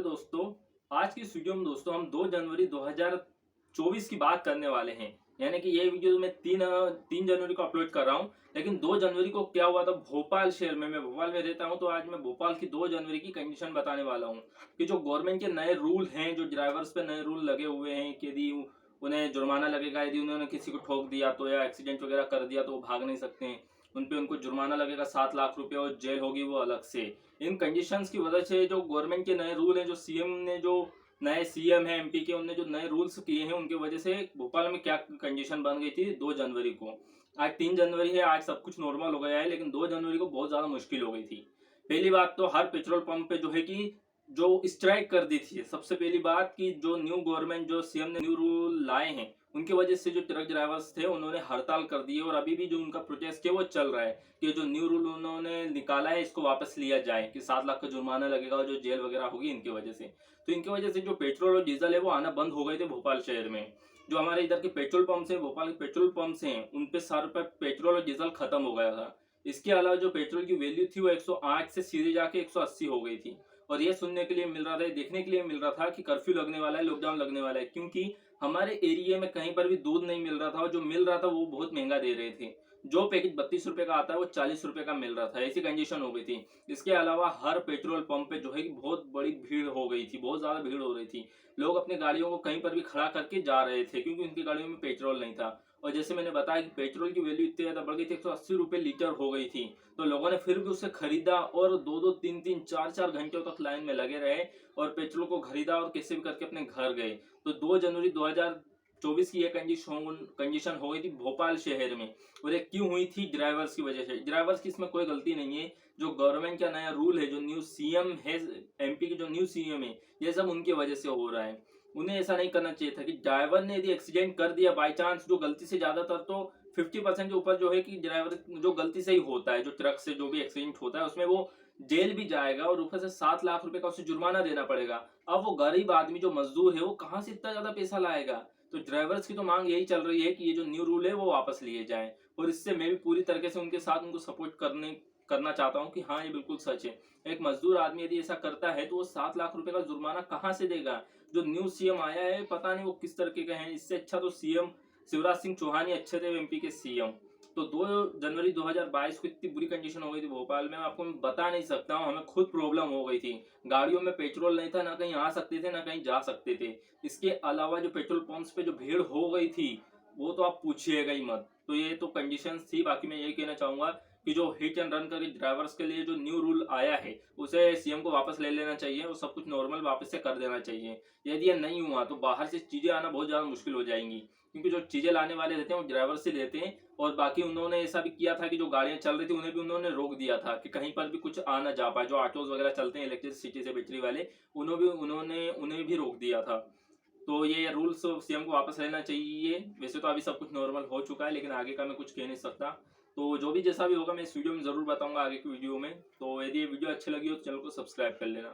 दोस्तों। आज की इस वीडियो में दोस्तों हम 2 जनवरी 2024 की बात करने वाले हैं। यानी कि ये वीडियो मैं 3 जनवरी को अपलोड कर रहा हूँ, लेकिन 2 जनवरी को क्या हुआ था भोपाल शहर में। मैं भोपाल में रहता हूँ, तो आज मैं भोपाल की 2 जनवरी की कंडीशन बताने वाला हूँ कि जो गवर्नमेंट के नए रूल हैं, जो ड्राइवर्स पे नए रूल लगे हुए हैं कि यदि उन्हें जुर्माना लगेगा, यदि उन्होंने किसी को ठोक दिया तो या एक्सीडेंट वगैरह कर दिया तो वो भाग नहीं सकते हैं। उनको जुर्माना लगेगा 7 लाख रुपए और जेल होगी वो अलग से। इन कंडीशंस की वजह से जो गवर्नमेंट के नए रूल हैं, जो सीएम ने जो नए सीएम है एमपी के, उनने जो नए रूल्स किए हैं उनकी वजह से भोपाल में क्या कंडीशन बन गई थी 2 जनवरी को। आज 3 जनवरी है, आज सब कुछ नॉर्मल हो गया है, लेकिन 2 जनवरी को बहुत ज्यादा मुश्किल हो गई थी। पहली बात तो हर पेट्रोल पंप पे जो है कि जो स्ट्राइक कर दी थी। सबसे पहली बात कि जो न्यू गवर्नमेंट, जो सीएम ने न्यू रूल लाए हैं, उनकी वजह से जो ट्रक ड्राइवर्स थे उन्होंने हड़ताल कर दी है और अभी भी जो उनका प्रोटेस्ट है वो चल रहा है कि जो न्यू रूल उन्होंने निकाला है इसको वापस लिया जाए कि 7 लाख का जुर्माना लगेगा और जो जेल वगैरह होगी इनकी वजह से। तो इनकी वजह से जो पेट्रोल और डीजल है वो आना बंद हो गए थे भोपाल शहर में। जो हमारे इधर के पेट्रोल पंप्स हैं, भोपाल के पेट्रोल पंप्स हैं, उन पे सारे पे पेट्रोल और डीजल खत्म हो गया था। इसके अलावा जो पेट्रोल की वैल्यू थी वो 108 से सीधे जाके 180 हो गई थी। और ये सुनने के लिए मिल रहा था, देखने के लिए मिल रहा था कि कर्फ्यू लगने वाला है, लॉकडाउन लगने वाला है, क्योंकि हमारे एरिया में कहीं पर भी दूध नहीं मिल रहा था और जो मिल रहा था वो बहुत महंगा दे रहे थे। जो पैकेट 32 रुपए का आता है वो 40 रुपए का मिल रहा था, ऐसी कंडीशन हो गई थी। इसके अलावा हर पेट्रोल पंप पे जो है कि बहुत बड़ी भीड़ हो गई थी, बहुत ज्यादा भीड़ हो रही थी। लोग अपनी गाड़ियों को कहीं पर भी खड़ा करके जा रहे थे क्योंकि उनकी गाड़ियों में पेट्रोल नहीं था। और जैसे मैंने बताया कि पेट्रोल की वैल्यू इतनी ज्यादा बढ़ गई थी, 180 रुपए लीटर हो गई थी। तो लोगों ने फिर भी उसे खरीदा और 2-2, 3-3, 4-4 घंटों तक लाइन में लगे रहे और पेट्रोल को खरीदा और कैसे भी करके अपने घर गए। तो 2 जनवरी 2024 की ये कंडीशन हो गई थी भोपाल शहर में। और ये क्यों हुई थी? ड्राइवर्स की वजह से। ड्राइवर्स की इसमें कोई गलती नहीं है। जो गवर्नमेंट का नया रूल है, जो न्यू सीएम है एमपी के, जो न्यू सीएम है, ये सब उनकी वजह से हो रहा है। उन्हें ऐसा नहीं करना चाहिए था कि ड्राइवर ने यदि एक्सीडेंट कर दिया बाई चांस, जो गलती से, ज्यादातर तो 50% के ऊपर जो है कि ड्राइवर जो गलती से ही होता है, जो ट्रक से जो भी एक्सीडेंट होता है उसमें वो जेल भी जाएगा और ऊपर से 7 लाख रुपए का उसे जुर्माना देना पड़ेगा। अब वो गरीब आदमी जो मजदूर है वो कहाँ से इतना ज्यादा पैसा लाएगा? तो ड्राइवर्स की तो मांग यही चल रही है कि ये जो न्यू रूल है वो वापस लिए जाए। और इससे मैं भी पूरी तरीके से उनके साथ उनको सपोर्ट करना चाहता हूँ कि हाँ, ये बिल्कुल सच है। एक मजदूर आदमी यदि ऐसा करता है तो वो 7 लाख रुपए का जुर्माना कहाँ से देगा? जो न्यू सीएम आया है पता नहीं वो किस तरीके का है। इससे अच्छा तो सीएम शिवराज सिंह चौहान ही अच्छे थे एमपी के सीएम। तो 2 जनवरी 2022 को इतनी बुरी कंडीशन हो गई थी भोपाल में, आपको मैं बता नहीं सकता हूँ। हमें खुद प्रॉब्लम हो गई थी, गाड़ियों में पेट्रोल नहीं था, ना कहीं आ सकते थे ना कहीं जा सकते थे। इसके अलावा जो पेट्रोल पंप्स पे जो भीड़ हो गई थी वो तो आप पूछिएगा ही मत। तो ये तो कंडीशंस थी। बाकी मैं यही कहना चाहूंगा कि जो हिट एंड रन करके ड्राइवर्स के लिए जो न्यू रूल आया है उसे सीएम को वापस ले लेना चाहिए और सब कुछ नॉर्मल वापस से कर देना चाहिए। यदि ये नहीं हुआ तो बाहर से चीजें आना बहुत ज्यादा मुश्किल हो जाएंगी, क्योंकि जो चीजें लाने वाले रहते हैं वो ड्राइवर से लेते हैं। और बाकी उन्होंने ऐसा भी किया था कि जो गाड़ियां चल रही थी उन्हें भी उन्होंने रोक दिया था कि कहीं पर भी कुछ आ ना जा पाए। जो ऑटोज वगैरह चलते हैं इलेक्ट्रिसिटी से, बैटरी वाले, उन्हें भी रोक दिया था। तो ये रूल्स सीएम को वापस लेना चाहिए। वैसे तो अभी सब कुछ नॉर्मल हो चुका है, लेकिन आगे का मैं कुछ कह नहीं सकता। तो जो भी जैसा भी होगा मैं इस वीडियो में जरूर बताऊंगा आगे की वीडियो में। तो यदि ये वीडियो अच्छी लगी हो तो चैनल को सब्सक्राइब कर लेना।